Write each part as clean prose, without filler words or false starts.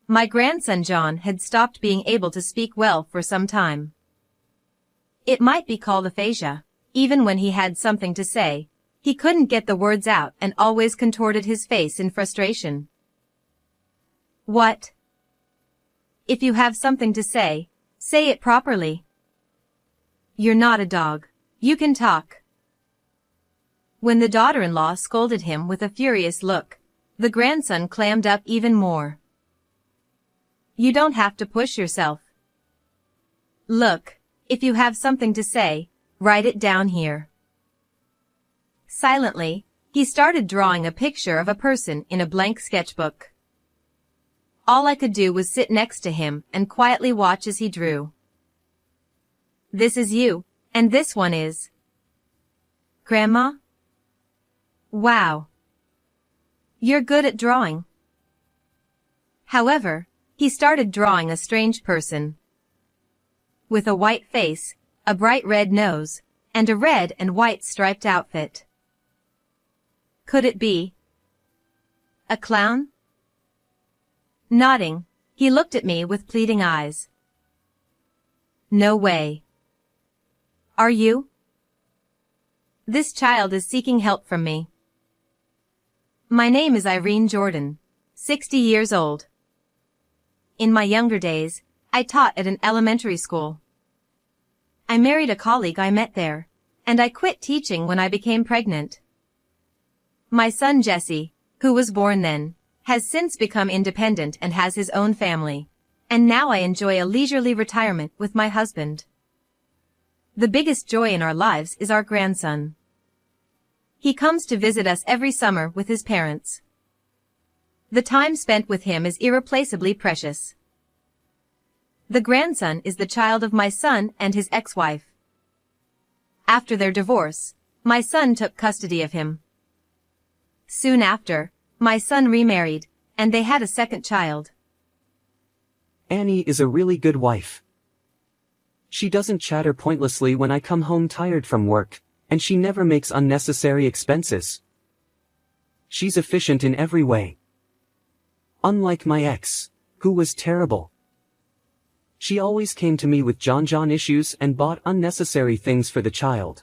My grandson John had stopped being able to speak well for some time. It might be called aphasia. Even when he had something to say, he couldn't get the words out and always contorted his face in frustration. What? If you have something to say it properly. You're not a dog. You can talk. When the daughter-in-law scolded him with a furious look, the grandson clammed up even more. You don't have to push yourself. Look, if you have something to say, write it down here. Silently, he started drawing a picture of a person in a blank sketchbook. All I could do was sit next to him and quietly watch as he drew. This is you, and this one is Grandma? Wow. You're good at drawing. However, he started drawing a strange person. With a white face, a bright red nose, and a red and white striped outfit. Could it be a clown? Nodding, he looked at me with pleading eyes. No way. Are you? This child is seeking help from me. My name is Irene Jordan, 60 years old. In my younger days, I taught at an elementary school. I married a colleague I met there, and I quit teaching when I became pregnant. My son Jesse, who was born then, has since become independent and has his own family, and now I enjoy a leisurely retirement with my husband. The biggest joy in our lives is our grandson. He comes to visit us every summer with his parents. The time spent with him is irreplaceably precious. The grandson is the child of my son and his ex-wife. After their divorce, my son took custody of him. Soon after, my son remarried, and they had a second child. Annie is a really good wife. She doesn't chatter pointlessly when I come home tired from work, and she never makes unnecessary expenses. She's efficient in every way. Unlike my ex, who was terrible. She always came to me with John issues and bought unnecessary things for the child.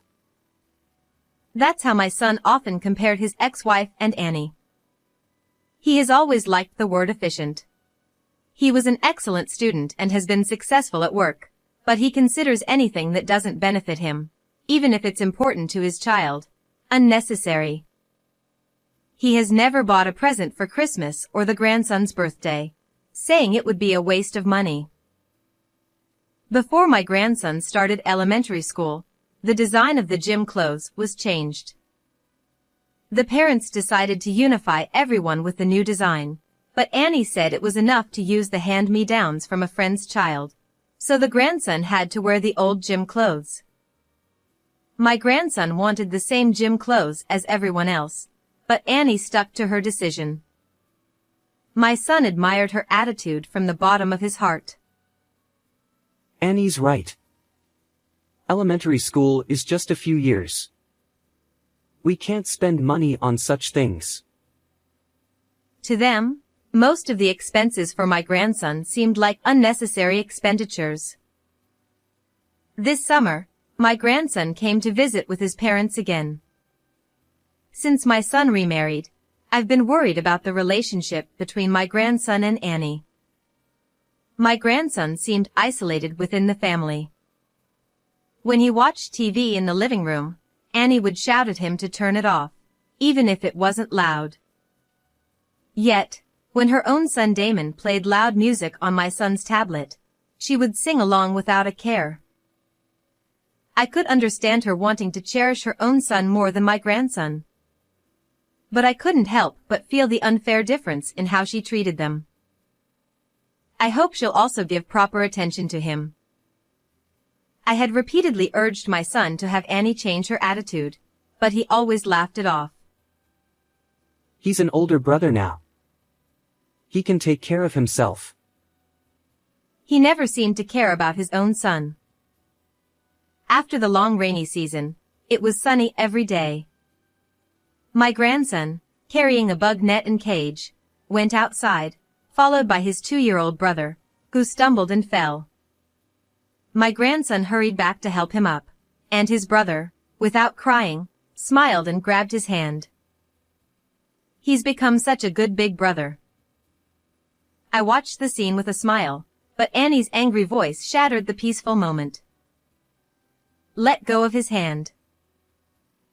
That's how my son often compared his ex-wife and Annie. He has always liked the word efficient. He was an excellent student and has been successful at work, but he considers anything that doesn't benefit him, even if it's important to his child, unnecessary. He has never bought a present for Christmas or the grandson's birthday, saying it would be a waste of money. Before my grandson started elementary school, the design of the gym clothes was changed. The parents decided to unify everyone with the new design, but Annie said it was enough to use the hand-me-downs from a friend's child, so the grandson had to wear the old gym clothes. My grandson wanted the same gym clothes as everyone else, but Annie stuck to her decision. My son admired her attitude from the bottom of his heart. Annie's right. Elementary school is just a few years. We can't spend money on such things. To them, most of the expenses for my grandson seemed like unnecessary expenditures. This summer, my grandson came to visit with his parents again. Since my son remarried, I've been worried about the relationship between my grandson and Annie. My grandson seemed isolated within the family. When he watched TV in the living room, Annie would shout at him to turn it off, even if it wasn't loud. Yet, when her own son Damon played loud music on my son's tablet, she would sing along without a care. I could understand her wanting to cherish her own son more than my grandson. But I couldn't help but feel the unfair difference in how she treated them. I hope she'll also give proper attention to him. I had repeatedly urged my son to have Annie change her attitude, but he always laughed it off. He's an older brother now. He can take care of himself. He never seemed to care about his own son. After the long rainy season, it was sunny every day. My grandson, carrying a bug net and cage, went outside, followed by his 2-year-old brother, who stumbled and fell. My grandson hurried back to help him up, and his brother, without crying, smiled and grabbed his hand. He's become such a good big brother. I watched the scene with a smile, but Annie's angry voice shattered the peaceful moment. Let go of his hand.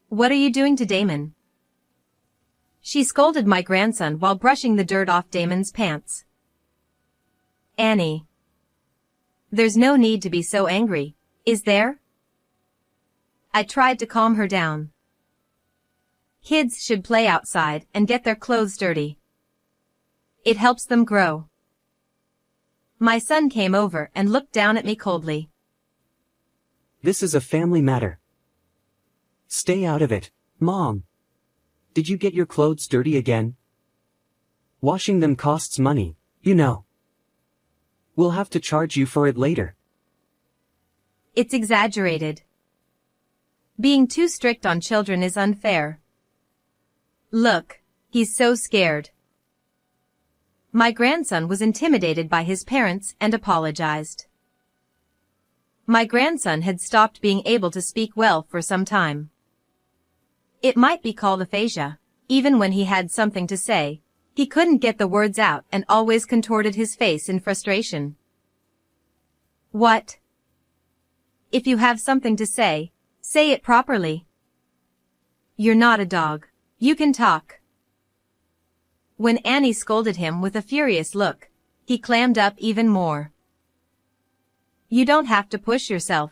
What are you doing to Damon? She scolded my grandson while brushing the dirt off Damon's pants. Annie. There's no need to be so angry, is there? I tried to calm her down. Kids should play outside and get their clothes dirty. It helps them grow. My son came over and looked down at me coldly. This is a family matter. Stay out of it, Mom. Did you get your clothes dirty again? Washing them costs money, you know. We'll have to charge you for it later. It's exaggerated. Being too strict on children is unfair. Look, he's so scared. My grandson was intimidated by his parents and apologized. My grandson had stopped being able to speak well for some time. It might be called aphasia. Even when he had something to say, he couldn't get the words out and always contorted his face in frustration. What? If you have something to say it properly. You're not a dog. You can talk. When Annie scolded him with a furious look, he clammed up even more. You don't have to push yourself.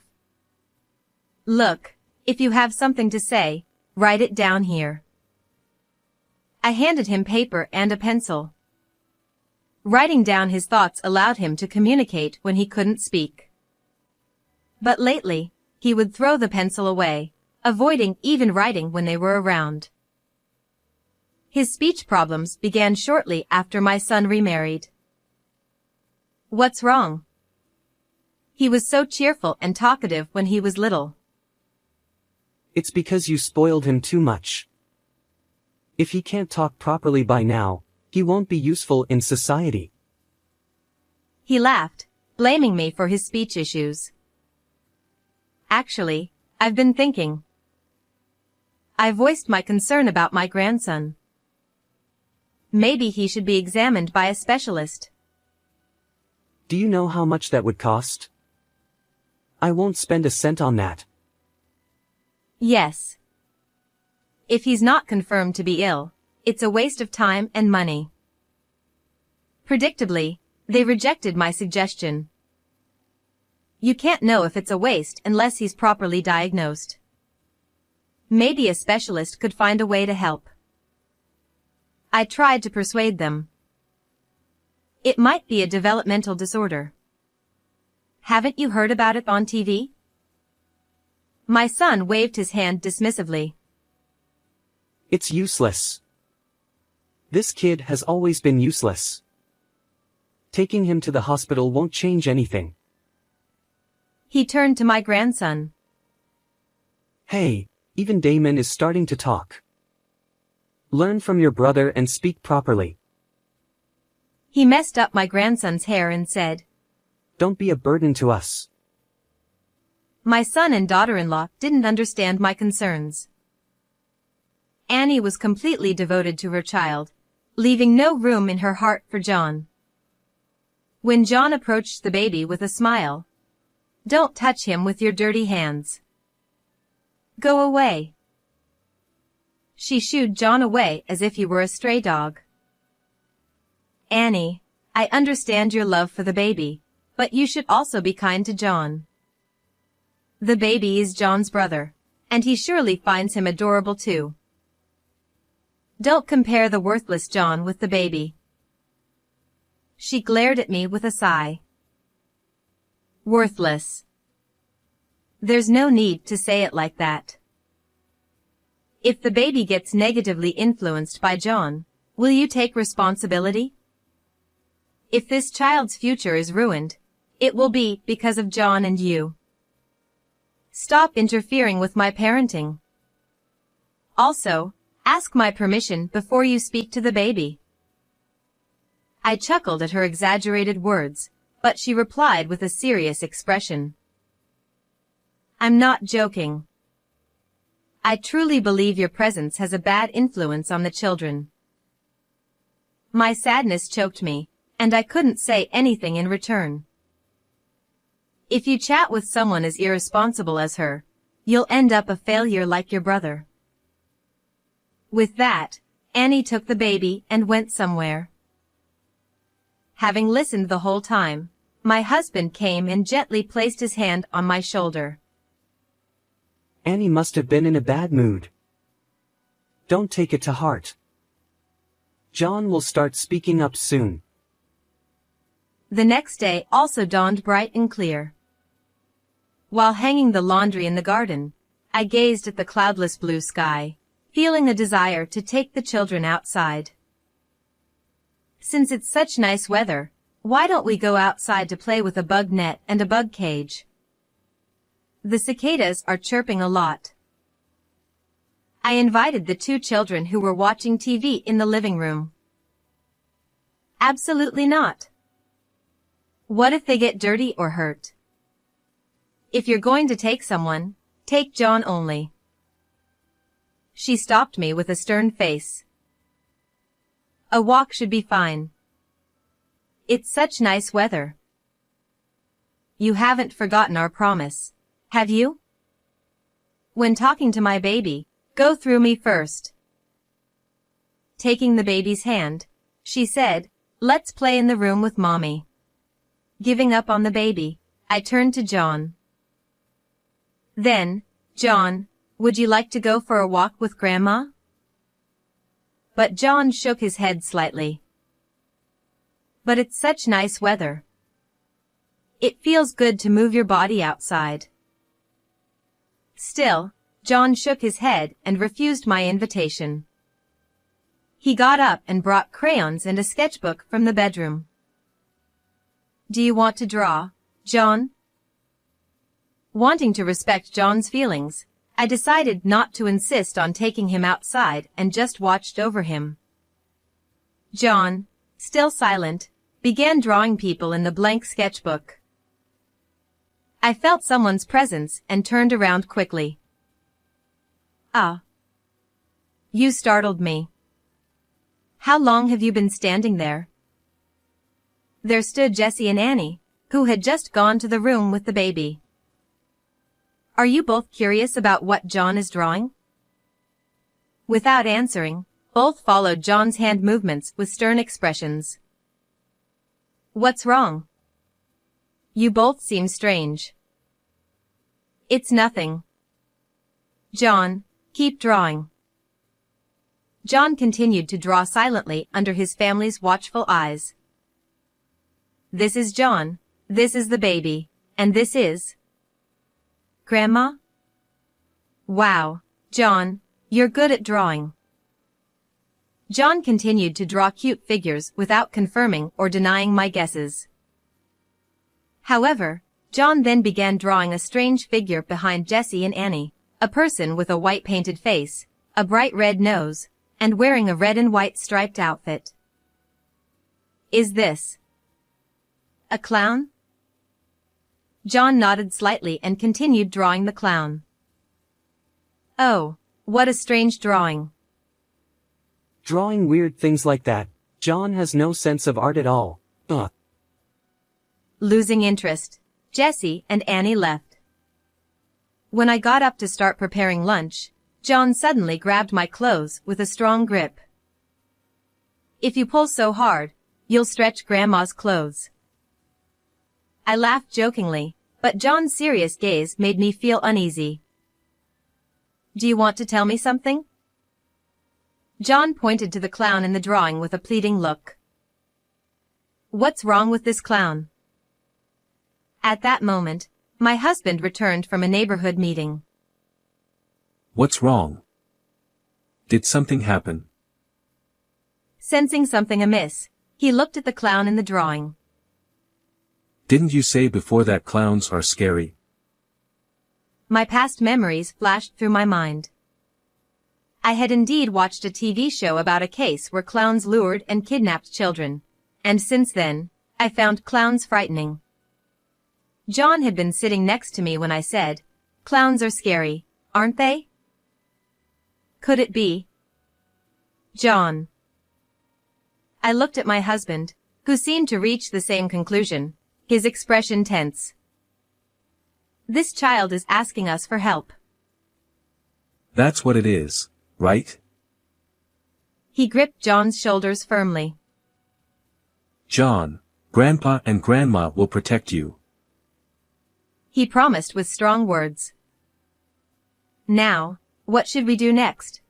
Look, if you have something to say, write it down here. I handed him paper and a pencil. Writing down his thoughts allowed him to communicate when he couldn't speak. But lately, he would throw the pencil away, avoiding even writing when they were around. His speech problems began shortly after my son remarried. What's wrong? He was so cheerful and talkative when he was little. It's because you spoiled him too much. If he can't talk properly by now, he won't be useful in society. He laughed, blaming me for his speech issues. Actually, I've been thinking. I voiced my concern about my grandson. Maybe he should be examined by a specialist. Do you know how much that would cost? I won't spend a cent on that. Yes. If he's not confirmed to be ill, it's a waste of time and money. Predictably, they rejected my suggestion. You can't know if it's a waste unless he's properly diagnosed. Maybe a specialist could find a way to help. I tried to persuade them. It might be a developmental disorder. Haven't you heard about it on TV? My son waved his hand dismissively. It's useless. This kid has always been useless. Taking him to the hospital won't change anything. He turned to my grandson. Hey, even Damon is starting to talk. Learn from your brother and speak properly. He messed up my grandson's hair and said, Don't be a burden to us. My son and daughter-in-law didn't understand my concerns. Annie was completely devoted to her child, leaving no room in her heart for John. When John approached the baby with a smile, Don't touch him with your dirty hands. Go away. She shooed John away as if he were a stray dog. Annie, I understand your love for the baby, but you should also be kind to John. The baby is John's brother, and he surely finds him adorable too. Don't compare the worthless John with the baby. She glared at me with a sigh. Worthless. There's no need to say it like that. If the baby gets negatively influenced by John, will you take responsibility? If this child's future is ruined, it will be because of John and you. Stop interfering with my parenting. Also, ask my permission before you speak to the baby. I chuckled at her exaggerated words, but she replied with a serious expression. I'm not joking. I truly believe your presence has a bad influence on the children. My sadness choked me, and I couldn't say anything in return. If you chat with someone as irresponsible as her, you'll end up a failure like your brother. With that, Annie took the baby and went somewhere. Having listened the whole time, my husband came and gently placed his hand on my shoulder. Annie must have been in a bad mood. Don't take it to heart. John will start speaking up soon. The next day also dawned bright and clear. While hanging the laundry in the garden, I gazed at the cloudless blue sky, feeling a desire to take the children outside. Since it's such nice weather, why don't we go outside to play with a bug net and a bug cage? The cicadas are chirping a lot. I invited the two children who were watching TV in the living room. Absolutely not. What if they get dirty or hurt? If you're going to take someone, take John only. She stopped me with a stern face. A walk should be fine. It's such nice weather. You haven't forgotten our promise, have you? When talking to my baby, go through me first. Taking the baby's hand, she said, let's play in the room with Mommy. Giving up on the baby, I turned to John. Then, John, would you like to go for a walk with Grandma? But John shook his head slightly. But it's such nice weather. It feels good to move your body outside. Still, John shook his head and refused my invitation. He got up and brought crayons and a sketchbook from the bedroom. Do you want to draw, John? Wanting to respect John's feelings, I decided not to insist on taking him outside and just watched over him. John, still silent, began drawing people in the blank sketchbook. I felt someone's presence and turned around quickly. Ah. You startled me. How long have you been standing there? There stood Jessie and Annie, who had just gone to the room with the baby. Are you both curious about what John is drawing? Without answering, both followed John's hand movements with stern expressions. What's wrong? You both seem strange. It's nothing. John, keep drawing. John continued to draw silently under his family's watchful eyes. This is John, this is the baby, and this is... Grandma? Wow, John, you're good at drawing. John continued to draw cute figures without confirming or denying my guesses. However, John then began drawing a strange figure behind Jessie and Annie, a person with a white painted face, a bright red nose, and wearing a red and white striped outfit. Is this a clown? John nodded slightly and continued drawing the clown. Oh, what a strange drawing. Drawing weird things like that, John has no sense of art at all. Ugh. Losing interest, Jessie and Annie left. When I got up to start preparing lunch, John suddenly grabbed my clothes with a strong grip. If you pull so hard, you'll stretch Grandma's clothes. I laughed jokingly, but John's serious gaze made me feel uneasy. Do you want to tell me something? John pointed to the clown in the drawing with a pleading look. What's wrong with this clown? At that moment, my husband returned from a neighborhood meeting. What's wrong? Did something happen? Sensing something amiss, he looked at the clown in the drawing. Didn't you say before that clowns are scary? My past memories flashed through my mind. I had indeed watched a TV show about a case where clowns lured and kidnapped children, And since then, I found clowns frightening. John had been sitting next to me when I said, "Clowns are scary, aren't they?" Could it be John? I looked at my husband, who seemed to reach the same conclusion, his expression tense. This child is asking us for help. That's what it is, right? He gripped John's shoulders firmly. John, Grandpa and Grandma will protect you. He promised with strong words. Now, what should we do next?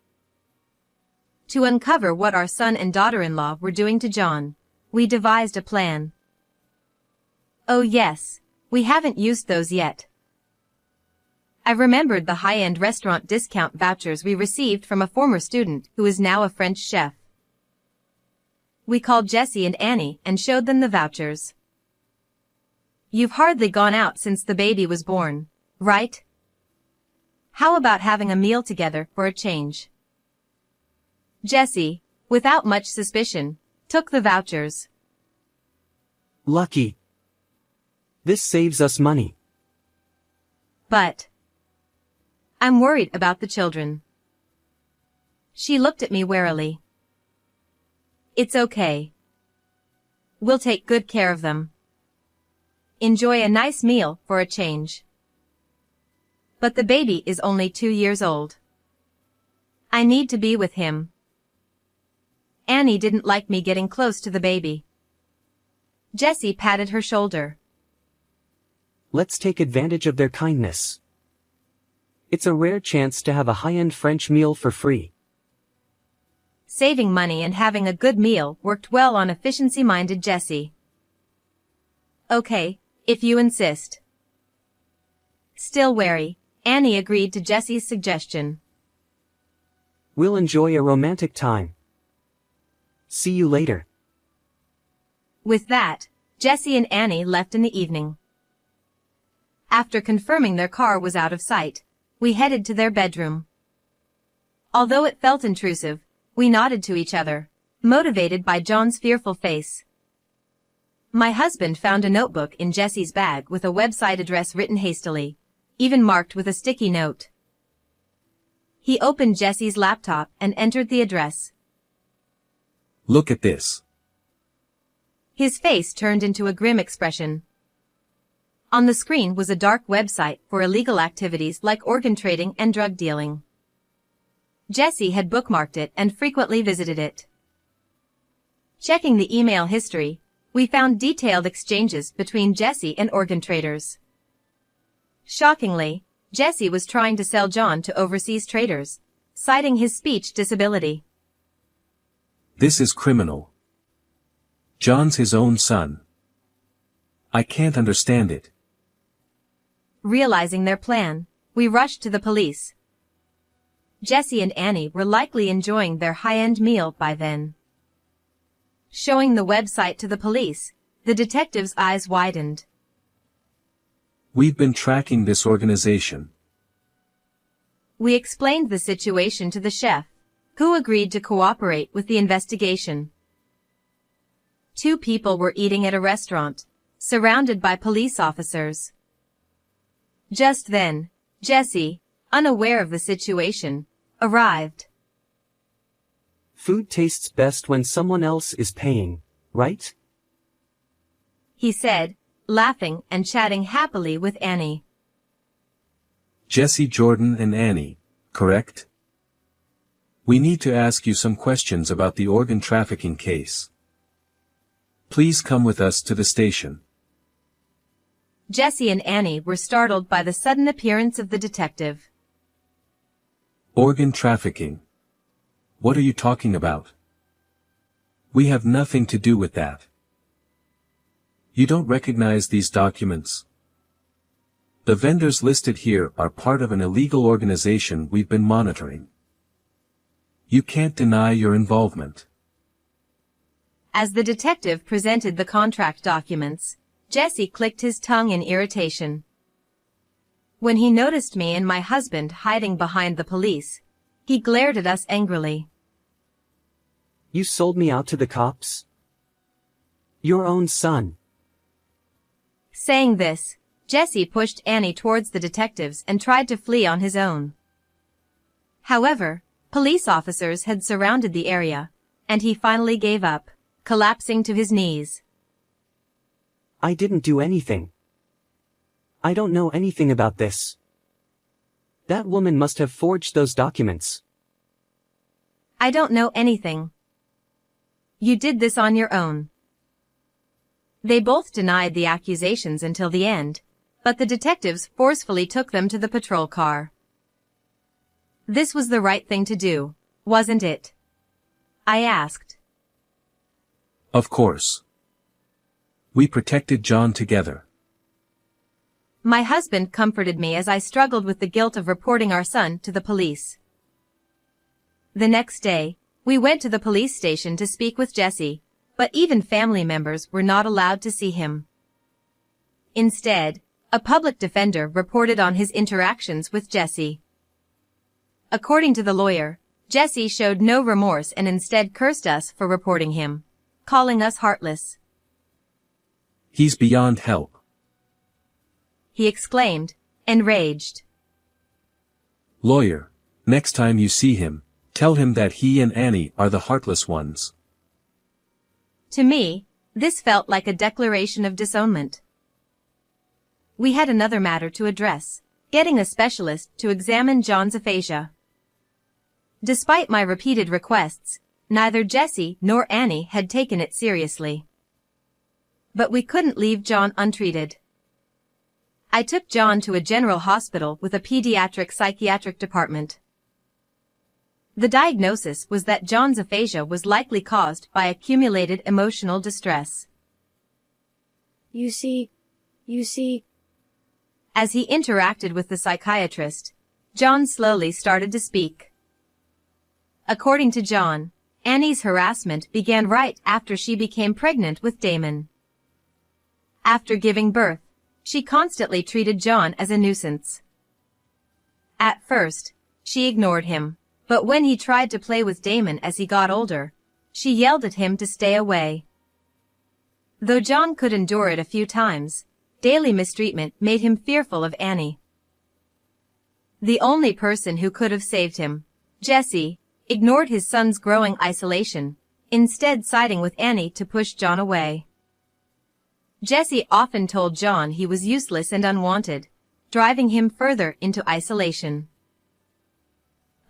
To uncover what our son and daughter-in-law were doing to John, we devised a plan. Oh yes, we haven't used those yet. I remembered the high-end restaurant discount vouchers we received from a former student who is now a French chef. We called Jessie and Annie and showed them the vouchers. You've hardly gone out since the baby was born, right? How about having a meal together for a change? Jessie, without much suspicion, took the vouchers. Lucky. This saves us money. But I'm worried about the children. She looked at me warily. It's okay. We'll take good care of them. Enjoy a nice meal for a change. But the baby is only 2 years old. I need to be with him. Annie didn't like me getting close to the baby. Jessie patted her shoulder. Let's take advantage of their kindness. It's a rare chance to have a high-end French meal for free. Saving money and having a good meal worked well on efficiency-minded Jessie. Okay, if you insist. Still wary, Annie agreed to Jessie's suggestion. We'll enjoy a romantic time. See you later. With that, Jessie and Annie left in the evening. After confirming their car was out of sight, we headed to their bedroom. Although it felt intrusive, we nodded to each other, motivated by John's fearful face. My husband found a notebook in Jessie's bag with a website address written hastily, even marked with a sticky note. He opened Jessie's laptop and entered the address. Look at this. His face turned into a grim expression. On the screen was a dark website for illegal activities like organ trading and drug dealing. Jessie had bookmarked it and frequently visited it. Checking the email history, we found detailed exchanges between Jessie and organ traders. Shockingly, Jessie was trying to sell John to overseas traders, citing his speech disability. This is criminal. John's his own son. I can't understand it. Realizing their plan, we rushed to the police. Jessie and Annie were likely enjoying their high-end meal by then. Showing the website to the police, the detective's eyes widened. We've been tracking this organization. We explained the situation to the chef, who agreed to cooperate with the investigation. 2 people were eating at a restaurant, surrounded by police officers. Just then, Jessie, unaware of the situation, arrived. Food tastes best when someone else is paying, right? He said, laughing and chatting happily with Annie. Jessie, Jordan and Annie, correct? We need to ask you some questions about the organ trafficking case. Please come with us to the station. Jessie and Annie were startled by the sudden appearance of the detective. Organ trafficking. What are you talking about? We have nothing to do with that. You don't recognize these documents? The vendors listed here are part of an illegal organization we've been monitoring. You can't deny your involvement. As the detective presented the contract documents, Jessie clicked his tongue in irritation. When he noticed me and my husband hiding behind the police, he glared at us angrily. You sold me out to the cops? Your own son. Saying this, Jesse pushed Annie towards the detectives and tried to flee on his own. However, police officers had surrounded the area, and he finally gave up, collapsing to his knees. I didn't do anything. I don't know anything about this. That woman must have forged those documents. I don't know anything. You did this on your own. They both denied the accusations until the end, but the detectives forcefully took them to the patrol car. This was the right thing to do, wasn't it? I asked. Of course. We protected John together. My husband comforted me as I struggled with the guilt of reporting our son to the police. The next day, we went to the police station to speak with Jesse, but even family members were not allowed to see him. Instead, a public defender reported on his interactions with Jesse. According to the lawyer, Jesse showed no remorse and instead cursed us for reporting him, calling us heartless. He's beyond help, he exclaimed, enraged. Lawyer, next time you see him, tell him that he and Annie are the heartless ones. To me, this felt like a declaration of disownment. We had another matter to address, getting a specialist to examine John's aphasia. Despite my repeated requests, neither Jesse nor Annie had taken it seriously. But we couldn't leave John untreated. I took John to a general hospital with a pediatric psychiatric department. The diagnosis was that John's aphasia was likely caused by accumulated emotional distress. You see. As he interacted with the psychiatrist, John slowly started to speak. According to John, Annie's harassment began right after she became pregnant with Damon. After giving birth, she constantly treated John as a nuisance. At first, she ignored him, but when he tried to play with Damon as he got older, she yelled at him to stay away. Though John could endure it a few times, daily mistreatment made him fearful of Annie. The only person who could have saved him, Jesse, ignored his son's growing isolation, instead siding with Annie to push John away. Jesse often told John he was useless and unwanted, driving him further into isolation.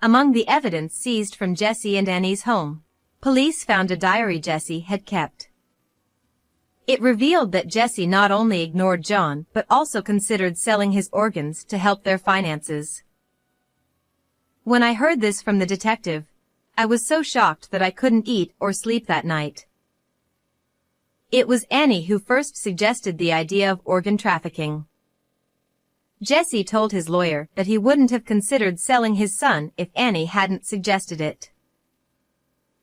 Among the evidence seized from Jesse and Annie's home, police found a diary Jesse had kept. It revealed that Jesse not only ignored John but also considered selling his organs to help their finances. When I heard this from the detective, I was so shocked that I couldn't eat or sleep that night. It was Annie who first suggested the idea of organ trafficking. Jesse told his lawyer that he wouldn't have considered selling his son if Annie hadn't suggested it.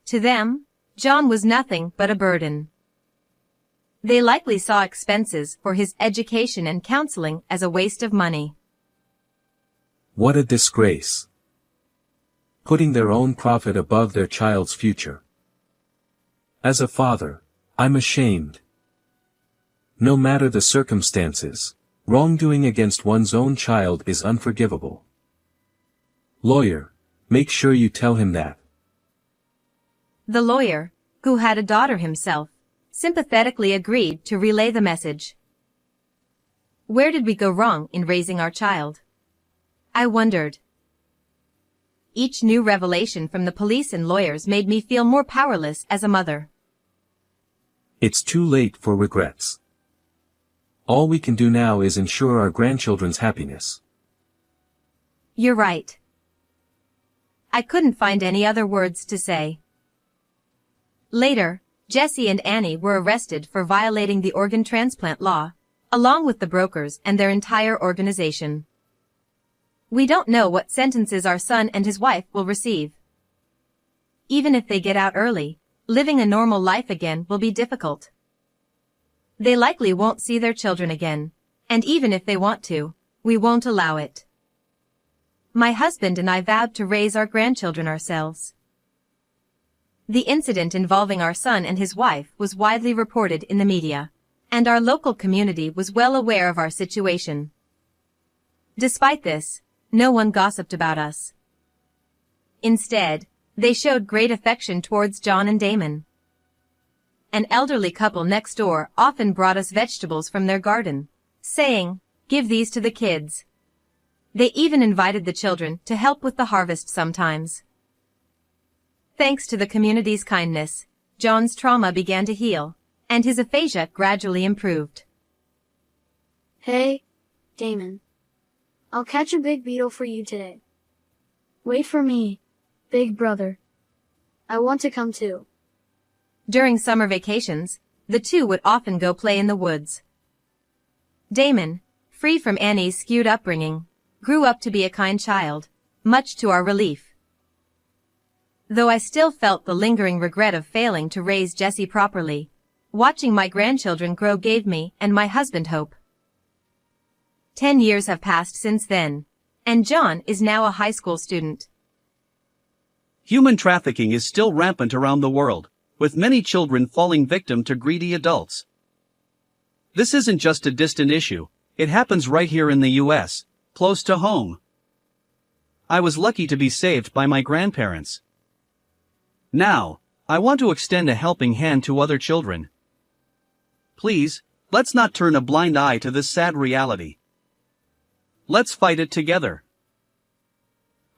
To them, John was nothing but a burden. They likely saw expenses for his education and counseling as a waste of money. What a disgrace. Putting their own profit above their child's future. As a father, I'm ashamed. No matter the circumstances, wrongdoing against one's own child is unforgivable. Lawyer, make sure you tell him that. The lawyer, who had a daughter himself, sympathetically agreed to relay the message. Where did we go wrong in raising our child? I wondered. Each new revelation from the police and lawyers made me feel more powerless as a mother. It's too late for regrets. All we can do now is ensure our grandchildren's happiness. You're right. I couldn't find any other words to say. Later, Jesse and Annie were arrested for violating the organ transplant law, along with the brokers and their entire organization. We don't know what sentences our son and his wife will receive. Even if they get out early, living a normal life again will be difficult. They likely won't see their children again, and even if they want to, we won't allow it. My husband and I vowed to raise our grandchildren ourselves. The incident involving our son and his wife was widely reported in the media, and our local community was well aware of our situation. Despite this, no one gossiped about us. Instead, they showed great affection towards John and Damon. An elderly couple next door often brought us vegetables from their garden, saying, "Give these to the kids." They even invited the children to help with the harvest sometimes. Thanks to the community's kindness, John's trauma began to heal, and his aphasia gradually improved. Hey, Damon. I'll catch a big beetle for you today. Wait for me, big brother. I want to come too. During summer vacations, the two would often go play in the woods. Damon, free from Annie's skewed upbringing, grew up to be a kind child, much to our relief. Though I still felt the lingering regret of failing to raise Jessie properly, watching my grandchildren grow gave me and my husband hope. 10 years have passed since then, and John is now a high school student. Human trafficking is still rampant around the world, with many children falling victim to greedy adults. This isn't just a distant issue, it happens right here in the US, close to home. I was lucky to be saved by my grandparents. Now, I want to extend a helping hand to other children. Please, let's not turn a blind eye to this sad reality. Let's fight it together.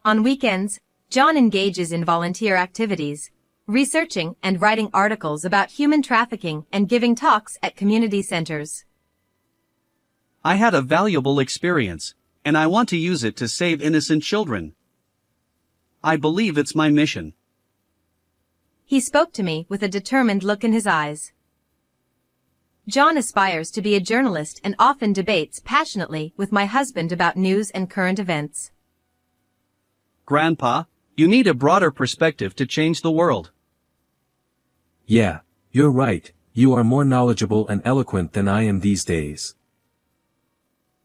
On weekends, John engages in volunteer activities, researching and writing articles about human trafficking and giving talks at community centers. I had a valuable experience, and I want to use it to save innocent children. I believe it's my mission. He spoke to me with a determined look in his eyes. John aspires to be a journalist and often debates passionately with my husband about news and current events. Grandpa, you need a broader perspective to change the world. Yeah, you're right, you are more knowledgeable and eloquent than I am these days.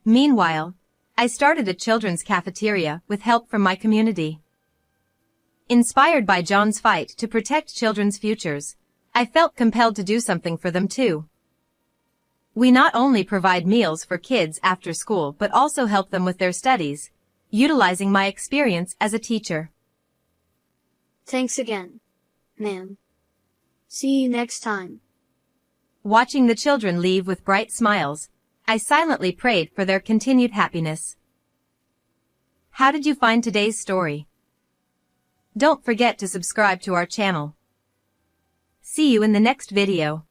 Meanwhile, I started a children's cafeteria with help from my community. Inspired by John's fight to protect children's futures, I felt compelled to do something for them too. We not only provide meals for kids after school but also help them with their studies, utilizing my experience as a teacher. Thanks again, ma'am. See you next time. Watching the children leave with bright smiles, I silently prayed for their continued happiness. How did you find today's story? Don't forget to subscribe to our channel. See you in the next video.